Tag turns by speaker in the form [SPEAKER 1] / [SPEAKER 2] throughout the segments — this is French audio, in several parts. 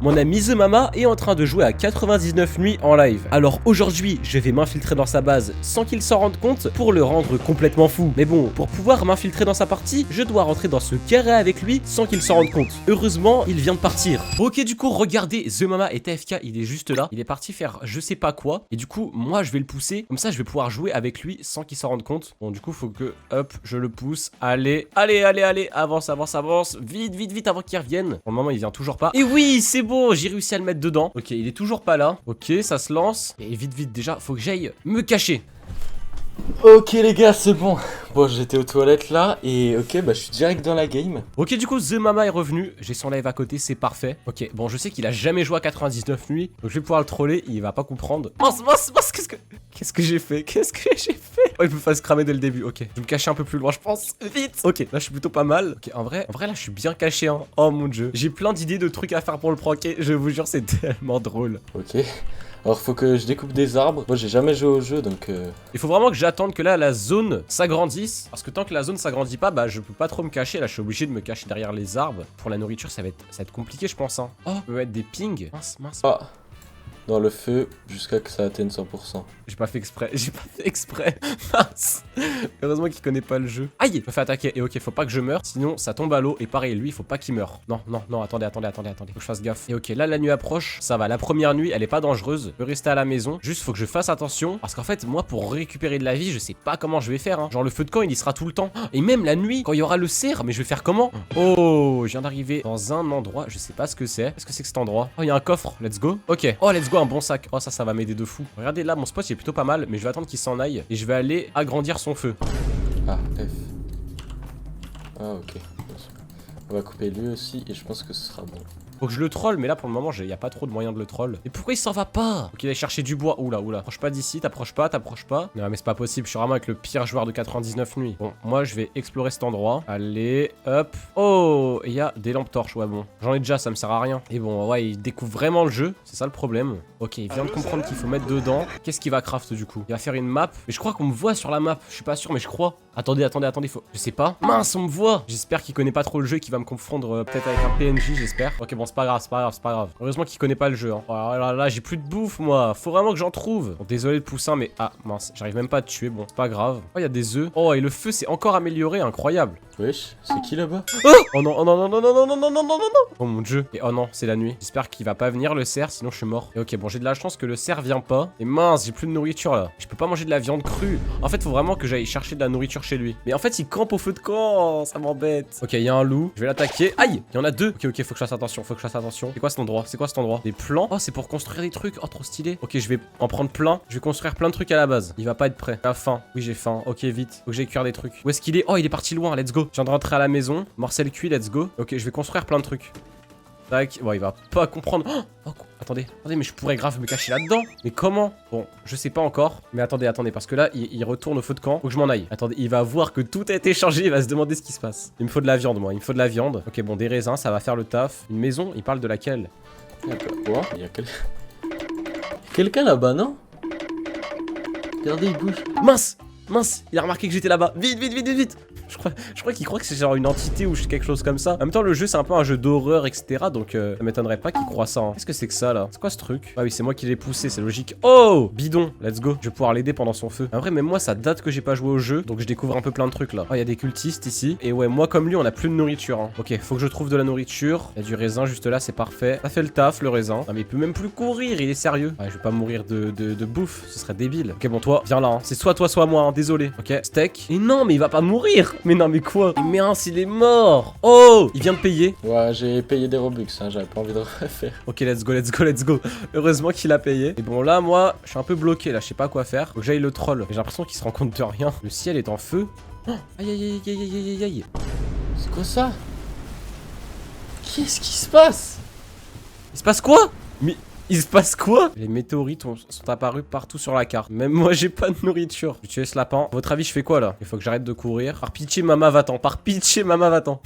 [SPEAKER 1] Mon ami The Mama est en train de jouer à 99 nuits en live. Alors aujourd'hui, je vais m'infiltrer dans sa base sans qu'il s'en rende compte pour le rendre complètement fou. Mais bon, pour pouvoir m'infiltrer dans sa partie, je dois rentrer dans ce carré avec lui sans qu'il s'en rende compte. Heureusement, il vient de partir. Ok, du coup, regardez, The Mama est AFK, il est juste là. Il est parti faire je sais pas quoi. Et du coup, moi, je vais le pousser. Comme ça, je vais pouvoir jouer avec lui sans qu'il s'en rende compte. Bon, du coup, faut que, hop, je le pousse. Allez, avance, vite, avant qu'il revienne. Pour le moment, il vient toujours pas. Et oui, c'est bon, j'ai réussi à le mettre dedans. Ok, il est toujours pas là. Ok, ça se lance. Et vite, déjà, faut que j'aille me cacher.
[SPEAKER 2] Ok les gars, c'est bon. Bon, j'étais aux toilettes là et ok, bah je suis direct dans la game.
[SPEAKER 1] Ok, du coup, The Mama est revenu. J'ai son live à côté, c'est parfait. Ok, bon, je sais qu'il a jamais joué à 99 nuits. Donc je vais pouvoir le troller, il va pas comprendre. Mince, qu'est-ce que j'ai fait? Oh, il me fasse cramer dès le début. Ok, je vais me cacher un peu plus loin, je pense. Vite. Ok, là, je suis plutôt pas mal. Ok, en vrai, là, je suis bien caché, hein. Oh mon dieu. J'ai plein d'idées de trucs à faire pour le pranker. Je vous jure, c'est tellement drôle.
[SPEAKER 2] Ok. Alors faut que je découpe des arbres. Moi j'ai jamais joué au jeu donc
[SPEAKER 1] Il faut vraiment que j'attende que là la zone s'agrandisse. Parce que tant que la zone s'agrandit pas, bah je peux pas trop me cacher. Là je suis obligé de me cacher derrière les arbres. Pour la nourriture ça va être compliqué je pense hein. Oh, je peux mettre des pings. Mince.
[SPEAKER 2] Ah, dans le feu jusqu'à que ça atteigne 100%.
[SPEAKER 1] J'ai pas fait exprès. Mince. Heureusement qu'il connaît pas le jeu. Aïe, je me fais attaquer. Et ok, faut pas que je meure. Sinon, ça tombe à l'eau. Et pareil, lui, il faut pas qu'il meure. Non, attendez. Faut que je fasse gaffe. Et ok, là, la nuit approche. Ça va. La première nuit, elle est pas dangereuse. Je peux rester à la maison. Juste, faut que je fasse attention. Parce qu'en fait, moi, pour récupérer de la vie, je sais pas comment je vais faire. Hein. Genre, le feu de camp, il y sera tout le temps. Et même la nuit, quand il y aura le cerf, mais je vais faire comment? Oh, je viens d'arriver dans un endroit. Je sais pas ce que c'est. Qu'est-ce que c'est que cet endroit? Oh, il y a un coffre. Let's go. Ok. Oh, let's go, un bon sac. Oh, ça va m'aider de fou. Regardez là, mon spot, il est plutôt pas mal. Mais je vais attendre qu'il s'en aille. Et je vais aller agrandir son feu.
[SPEAKER 2] Ah, F. Ah, ok. On va couper lui aussi et je pense que ce sera bon.
[SPEAKER 1] Faut que je le troll, mais là pour le moment, il y a pas trop de moyens de le troll. Et pourquoi il s'en va pas? Ok, il va chercher du bois. Oula. Approche pas d'ici, t'approches pas. Non, mais c'est pas possible. Je suis vraiment avec le pire joueur de 99 nuits. Bon, moi, je vais explorer cet endroit. Allez, hop. Oh, il y a des lampes torches. Ouais, bon. J'en ai déjà, ça me sert à rien. Et bon, ouais, il découvre vraiment le jeu. C'est ça le problème. Ok, il vient de comprendre qu'il faut mettre dedans. Qu'est-ce qu'il va craft du coup? Il va faire une map. Mais je crois qu'on me voit sur la map. Je suis pas sûr, mais je crois. Attendez, faut. Je sais pas. Mince, on me voit. J'espère qu'il connaît pas trop le jeu et qu'il va me confondre peut-être avec un PNJ, j'espère. Ok, bon, c'est pas grave. Heureusement qu'il connaît pas le jeu. Hein. Oh là, j'ai plus de bouffe, moi. Faut vraiment que j'en trouve. Bon, désolé le poussin, mais ah, mince, j'arrive même pas à te tuer. Bon, c'est pas grave. Oh, il y a des œufs. Oh, et le feu s'est encore amélioré, incroyable.
[SPEAKER 2] Wesh, c'est qui là-bas?
[SPEAKER 1] Oh non. Oh mon dieu. Et oh non, c'est la nuit. J'espère qu'il va pas venir le cerf, sinon je suis mort. Et ok, bon, j'ai de la chance que le cerf vient pas. Et mince, j'ai plus de nourriture là. Je peux pas manger de la viande crue. En fait, faut vraiment que j'aille chercher de la nourriture chez lui. Mais en fait, il campe au feu de camp. Ça m'embête. Ok, il y a un loup. Je vais l'attaquer. Aïe, il y en a deux. Ok, faut que je fasse attention. C'est quoi cet endroit? Des plans. Oh, c'est pour construire des trucs. Oh, trop stylé. Ok, je vais en prendre plein. Je vais construire plein de trucs à la base. Il va pas être prêt. J'ai faim. Oui, j'ai faim. Ok, vite. Faut que j'aille cuire des trucs. Où est-ce qu'il est? Oh, il est parti loin. Let's go. Je viens de rentrer à la maison. Morcel cuit. Let's go. Ok, je vais construire plein de trucs. Tac. Bon, il va pas comprendre. Oh, attendez, mais je pourrais grave me cacher là-dedans. Mais comment? Bon, je sais pas encore. Mais attendez, parce que là, il retourne au feu de camp. Faut que je m'en aille. Attendez, il va voir que tout a été changé. Il va se demander ce qui se passe. Il me faut de la viande, moi. Ok, bon, des raisins, ça va faire le taf. Une maison, il parle de laquelle?
[SPEAKER 2] Quoi? Il y a quelqu'un là-bas, non? Regardez, il bouge.
[SPEAKER 1] Mince, il a remarqué que j'étais là-bas. Vite. Je crois qu'il croit que c'est genre une entité ou quelque chose comme ça. En même temps, le jeu, c'est un peu un jeu d'horreur, etc. Donc, ça m'étonnerait pas qu'il croit ça. Hein. Qu'est-ce que c'est que ça, là? C'est quoi ce truc? Ah oui, c'est moi qui l'ai poussé, c'est logique. Oh, bidon, let's go. Je vais pouvoir l'aider pendant son feu. Après, même moi, ça date que j'ai pas joué au jeu. Donc, je découvre un peu plein de trucs, là. Oh, il y a des cultistes ici. Et ouais, moi, comme lui, on a plus de nourriture. Hein. Ok, faut que je trouve de la nourriture. Il y a du raisin juste là, c'est parfait. Ça fait le taf, le raisin. Ah, mais il peut même plus courir, il est sérieux. Ouais, je vais pas mourir de bouffe, ce serait débile. Ok, bon, toi, viens là. Hein. C'est soit toi, soit moi, hein. Désolé. Ok, steak. Et non, mais il va pas mourir. Mais non, mais quoi? Mais mince, il est mort. Oh, il vient de payer.
[SPEAKER 2] Ouais, j'ai payé des Robux, hein, j'avais pas envie de refaire.
[SPEAKER 1] Ok, let's go. Heureusement qu'il a payé. Et bon, là, moi, je suis un peu bloqué, là, je sais pas quoi faire. Faut que j'aille le troll. J'ai l'impression qu'il se rend compte de rien. Le ciel est en feu. Oh, aïe.
[SPEAKER 2] C'est quoi ça? Qu'est-ce qui se passe?
[SPEAKER 1] Il se passe quoi? Il se passe quoi? Les météorites sont apparus partout sur la carte. Même moi, j'ai pas de nourriture. Je vais tuer ce lapin. À votre avis, je fais quoi là? Il faut que j'arrête de courir. Par pitié, maman, va-t'en. Par pitié, maman, va-t'en.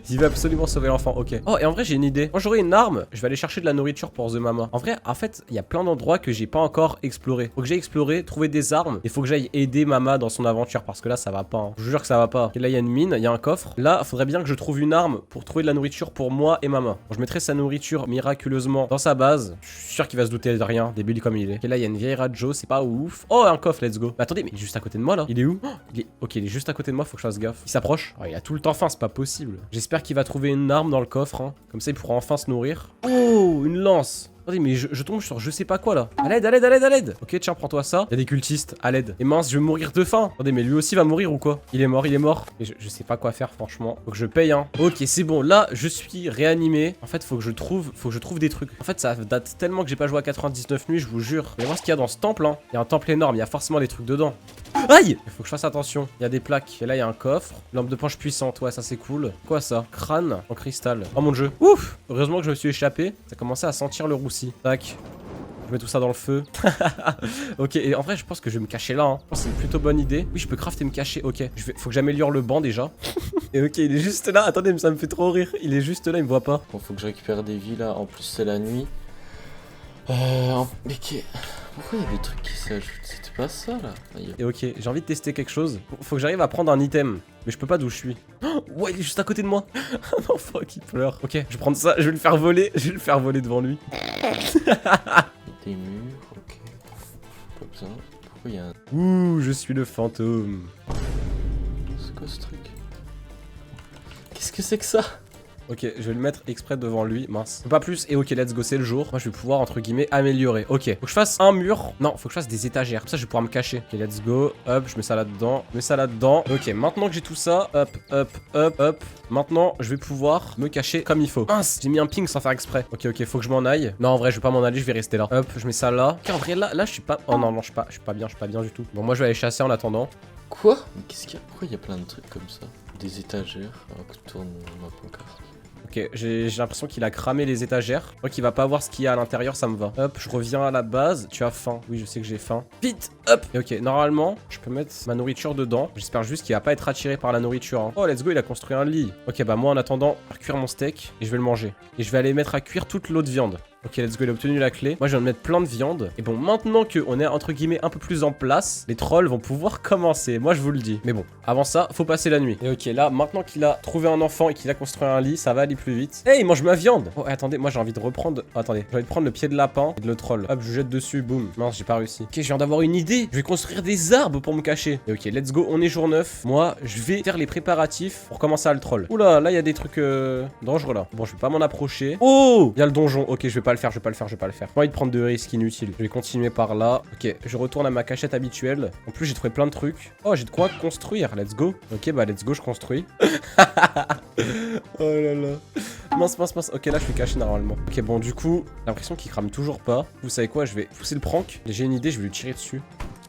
[SPEAKER 1] Il veut absolument sauver l'enfant. Ok. Oh, et en vrai, j'ai une idée. Quand j'aurai une arme, je vais aller chercher de la nourriture pour The Mama. En vrai, il y a plein d'endroits que j'ai pas encore exploré. Faut que j'aille explorer, trouver des armes. Et faut que j'aille aider Mama dans son aventure. Parce que là, ça va pas. Hein. Je vous jure que ça va pas. Et là, il y a une mine, il y a un coffre. Là, faudrait bien que je trouve une arme pour trouver de la nourriture pour moi et Mama. Bon, je mettrai sa nourriture miraculeusement dans sa base. Je suis sûr qu'il va se douter de rien, débile comme il est. Ok, là, il y a une vieille radio, c'est pas ouf. Oh, un coffre, let's go. Mais attendez, mais il est juste à côté de moi là. Il est où? Ok, il est juste à côté de moi, faut que je fasse gaffe. Il s'approche. Oh, il a tout le temps faim, c'est pas possible. J'espère qu'il va trouver une arme dans le coffre. Hein. Comme ça, il pourra enfin se nourrir. Oh, une lance. Attendez, mais je tombe sur je sais pas quoi là. À l'aide, à l'aide, à l'aide, à l'aide. Ok, tiens, prends-toi ça. Il y a des cultistes, à l'aide. Et mince, je vais mourir de faim. Attendez, mais lui aussi va mourir ou quoi? Il est mort, il est mort. Et je sais pas quoi faire, franchement. Faut que je paye, hein. Ok, c'est bon. Là, je suis réanimé. En fait, faut que je trouve des trucs. En fait, ça date tellement que j'ai pas joué à 99 nuits, je vous jure. Mais voir ce qu'il y a dans ce temple, hein. Il y a un temple énorme, il y a forcément des trucs dedans. Aïe! Il faut que je fasse attention. Il y a des plaques. Et là, il y a un coffre. Lampe de poche puissante. Ouais, ça c'est cool. Quoi ça? Crâne en cristal. Oh mon dieu. Ouf! Heureusement que je me suis échappé. Ça commençait à sentir le roussi. Tac. Je mets tout ça dans le feu. Ok, et en vrai, je pense que je vais me cacher là. Hein. Je pense que c'est une plutôt bonne idée. Oui, je peux crafter et me cacher. Ok. Faut que j'améliore le banc déjà. Et ok, il est juste là. Attendez, mais ça me fait trop rire. Il est juste là, il me voit pas.
[SPEAKER 2] Bon, faut que je récupère des vies là. En plus, c'est la nuit. Mais pourquoi il y a des trucs qui s'ajoutent? C'était pas ça là.
[SPEAKER 1] Et ok, j'ai envie de tester quelque chose. Faut que j'arrive à prendre un item. Mais je peux pas d'où je suis. Oh, ouais, il est juste à côté de moi. Non, fuck, il pleure. Ok, je vais prendre ça, je vais le faire voler. Je vais le faire voler devant lui.
[SPEAKER 2] Des murs, ok. Pas besoin. Pourquoi il y a un...
[SPEAKER 1] Ouh, je suis le fantôme.
[SPEAKER 2] C'est quoi ce truc? Qu'est-ce que c'est que ça?
[SPEAKER 1] Ok, je vais le mettre exprès devant lui, mince. Pas plus, et ok, let's go, c'est le jour. Moi, je vais pouvoir, entre guillemets, améliorer. Ok, faut que je fasse un mur. Non, faut que je fasse des étagères. Comme ça, je vais pouvoir me cacher. Ok, let's go. Hop, je mets ça là-dedans. Je mets ça là-dedans. Ok, maintenant que j'ai tout ça, hop, hop, hop, hop. Maintenant, je vais pouvoir me cacher comme il faut. Mince, j'ai mis un ping sans faire exprès. Ok, ok, faut que je m'en aille. Non, en vrai, je vais pas m'en aller, je vais rester là. Hop, je mets ça là. Ok, en vrai, là, je suis pas... Oh non, non, je suis pas bien du tout. Bon, moi, je vais aller chasser en attendant.
[SPEAKER 2] Quoi? Mais qu'est-ce qu'il y a? Pourquoi il y a plein de trucs comme ça? Des étagères. Alors que tourne ma pancarte.
[SPEAKER 1] Ok, j'ai l'impression qu'il a cramé les étagères. Je crois qu'il va pas voir ce qu'il y a à l'intérieur, ça me va. Hop, je reviens à la base. Tu as faim. Oui, je sais que j'ai faim. Vite, hop. Et ok, normalement, je peux mettre ma nourriture dedans. J'espère juste qu'il va pas être attiré par la nourriture. Hein. Oh, let's go, il a construit un lit. Ok, bah moi, en attendant, je vais cuire mon steak et je vais le manger. Et je vais aller mettre à cuire toute l'autre viande. Ok, let's go, il a obtenu la clé. Moi, je viens de mettre plein de viande. Et bon, maintenant qu'on est, entre guillemets, un peu plus en place, les trolls vont pouvoir commencer. Moi, je vous le dis. Mais bon, avant ça, faut passer la nuit. Et ok, là, maintenant qu'il a trouvé un enfant et qu'il a construit un lit, ça va aller plus vite. Hey, il mange ma viande! Oh, attendez, moi, j'ai envie de reprendre... Oh, attendez, j'ai envie de prendre le pied de lapin et de le troll. Hop, je jette dessus, boum. Mince, j'ai pas réussi. Ok, je viens d'avoir une idée. Je vais construire des arbres pour me cacher. Et ok, let's go, on est jour 9. Moi, je vais faire les préparatifs pour commencer à le troll. Oula, là, il y a des trucs dangereux, là. Bon, je vais pas m'en approcher. Oh! Il y a le donjon. Ok, je vais pas le faire, je vais pas le faire. J'ai pas envie de prendre de risques inutiles. Je vais continuer par là. Ok, je retourne à ma cachette habituelle. En plus, j'ai trouvé plein de trucs. Oh, j'ai de quoi construire. Let's go. Ok, bah let's go, je construis. Oh là là. Mince, mince, mince. Ok, là, je suis caché normalement. Ok, bon, du coup, j'ai l'impression qu'il crame toujours pas. Vous savez quoi? Je vais pousser le prank. J'ai une idée, je vais lui tirer dessus.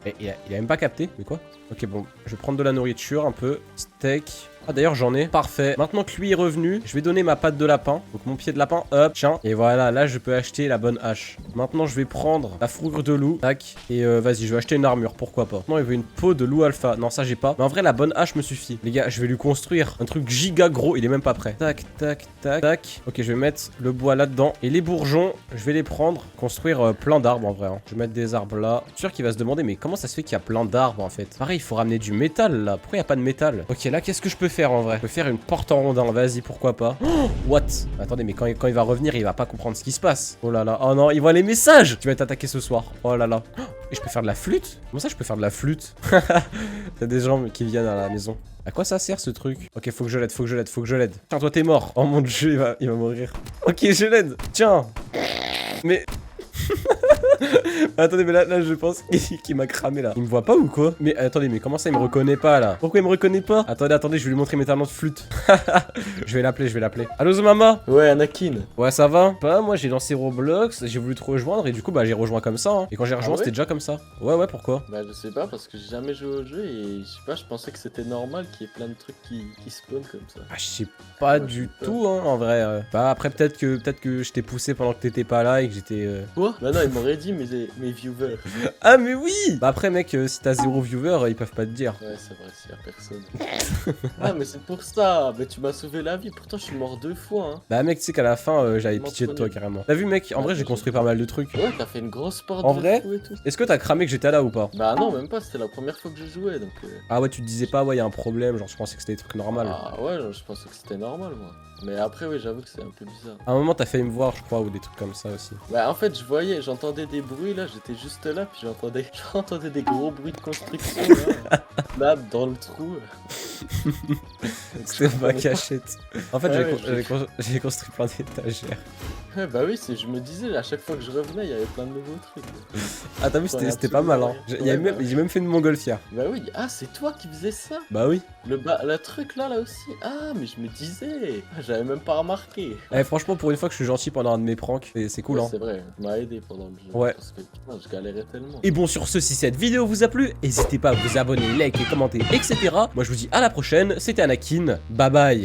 [SPEAKER 1] Et il a même pas capté. Mais quoi? Ok, bon, je vais prendre de la nourriture un peu. Steak. Ah d'ailleurs j'en ai, parfait. Maintenant que lui est revenu, je vais donner ma patte de lapin. Donc mon pied de lapin, hop, tiens. Et voilà, là je peux acheter la bonne hache. Maintenant je vais prendre la fourrure de loup, tac. Et vas-y, je vais acheter une armure, pourquoi pas. Non, il veut une peau de loup alpha. Non, ça j'ai pas. Mais en vrai la bonne hache me suffit. Les gars, je vais lui construire un truc giga gros, il est même pas prêt. Tac, tac, tac, tac. Ok, je vais mettre le bois là-dedans. Et les bourgeons, je vais les prendre. Construire plein d'arbres en vrai. Hein. Je vais mettre des arbres là. Je suis sûr qu'il va se demander, mais comment ça se fait qu'il y a plein d'arbres en fait? Pareil, il faut ramener du métal là. Pourquoi il n'y a pas de métal? Ok, là qu'est-ce que je peux faire en vrai? Je peux faire une porte en rondin, vas-y, pourquoi pas. Oh, what? Attendez, mais quand il va revenir, il va pas comprendre ce qui se passe. Oh là là, oh non, il voit les messages. Tu vas être attaqué ce soir. Oh là là. Et je peux faire de la flûte? Comment ça je peux faire de la flûte? T'as des gens qui viennent à la maison. À quoi ça sert ce truc? Ok, faut que je l'aide, faut que je l'aide, faut que je l'aide. Tiens, toi t'es mort. Oh mon dieu, il va mourir. Ok, je l'aide. Tiens. Mais... Attendez, mais là je pense qu'il m'a cramé là. Il me voit pas ou quoi? Mais attendez, mais comment ça il me reconnaît pas là? Pourquoi il me reconnaît pas? Attendez, je vais lui montrer mes talents de flûte. Je vais l'appeler. Allô Zomama?
[SPEAKER 2] Ouais, Anakin.
[SPEAKER 1] Ouais, ça va? Pas, moi j'ai lancé Roblox, j'ai voulu te rejoindre et du coup bah j'ai rejoint comme ça. Hein. Et quand j'ai rejoint,
[SPEAKER 2] ouais
[SPEAKER 1] c'était déjà comme ça. Ouais, pourquoi?
[SPEAKER 2] Bah, je sais pas, parce que j'ai jamais joué au jeu et je sais pas, je pensais que c'était normal qu'il y ait plein de trucs qui spawnent comme ça.
[SPEAKER 1] Ah, je sais pas du tout, hein, en vrai. Bah après peut-être que je t'ai poussé pendant que t'étais pas là et que j'étais.
[SPEAKER 2] Quoi? Bah non, il m'aurait dit mes viewers.
[SPEAKER 1] Ah mais oui! Bah après mec, si t'as 0 viewer, ils peuvent pas te dire.
[SPEAKER 2] Ouais, c'est vrai, s'il y a personne. Ah, mais c'est pour ça. Mais tu m'as sauvé la vie, pourtant je suis mort 2 fois. Hein.
[SPEAKER 1] Bah mec, tu sais qu'à la fin, j'avais
[SPEAKER 2] Comment
[SPEAKER 1] pitié de
[SPEAKER 2] tu
[SPEAKER 1] toi
[SPEAKER 2] connais?
[SPEAKER 1] carrément. T'as vu mec, en vrai j'ai construit pas mal de trucs.
[SPEAKER 2] Ouais, t'as fait une grosse porte
[SPEAKER 1] En
[SPEAKER 2] de
[SPEAKER 1] vrai
[SPEAKER 2] fou et tout.
[SPEAKER 1] Est-ce que t'as cramé que j'étais là ou pas?
[SPEAKER 2] Bah non, même pas, c'était la première fois que je jouais donc.
[SPEAKER 1] Ah ouais, tu te disais pas, ouais, y a un problème, genre je pensais que c'était des trucs normaux.
[SPEAKER 2] Ah ouais, je pensais que c'était normal moi. Mais après, oui, j'avoue que c'est un peu bizarre.
[SPEAKER 1] À un moment, t'as failli me voir, je crois, ou des trucs comme ça aussi.
[SPEAKER 2] Bah en fait, j'entendais des bruits là, j'étais juste là, puis j'entendais des gros bruits de construction là dans le trou.
[SPEAKER 1] C'était ma cachette. En fait,
[SPEAKER 2] Ouais,
[SPEAKER 1] j'ai construit plein d'étagères.
[SPEAKER 2] Ouais, bah oui, je me disais, à chaque fois que je revenais, il y avait plein de nouveaux trucs.
[SPEAKER 1] Ah, t'as vu,
[SPEAKER 2] Ouais,
[SPEAKER 1] c'était pas mal, hein.
[SPEAKER 2] absolument rien.
[SPEAKER 1] J'ai même fait une montgolfière.
[SPEAKER 2] Bah oui, ah, c'est toi qui faisais ça?
[SPEAKER 1] Bah oui.
[SPEAKER 2] Le truc là aussi. Ah, mais je me disais, j'avais même pas remarqué.
[SPEAKER 1] Eh, franchement, pour une fois que je suis gentil pendant un de mes pranks, c'est cool,
[SPEAKER 2] Ouais,
[SPEAKER 1] hein.
[SPEAKER 2] c'est vrai, tu m'as aidé pendant le jeu.
[SPEAKER 1] Ouais.
[SPEAKER 2] Parce que putain, je galérais tellement.
[SPEAKER 1] Et bon, sur ce, si cette vidéo vous a plu, n'hésitez pas à vous abonner, liker, commenter, etc. Moi, je vous dis à la prochaine. C'était Anakin. Bye bye.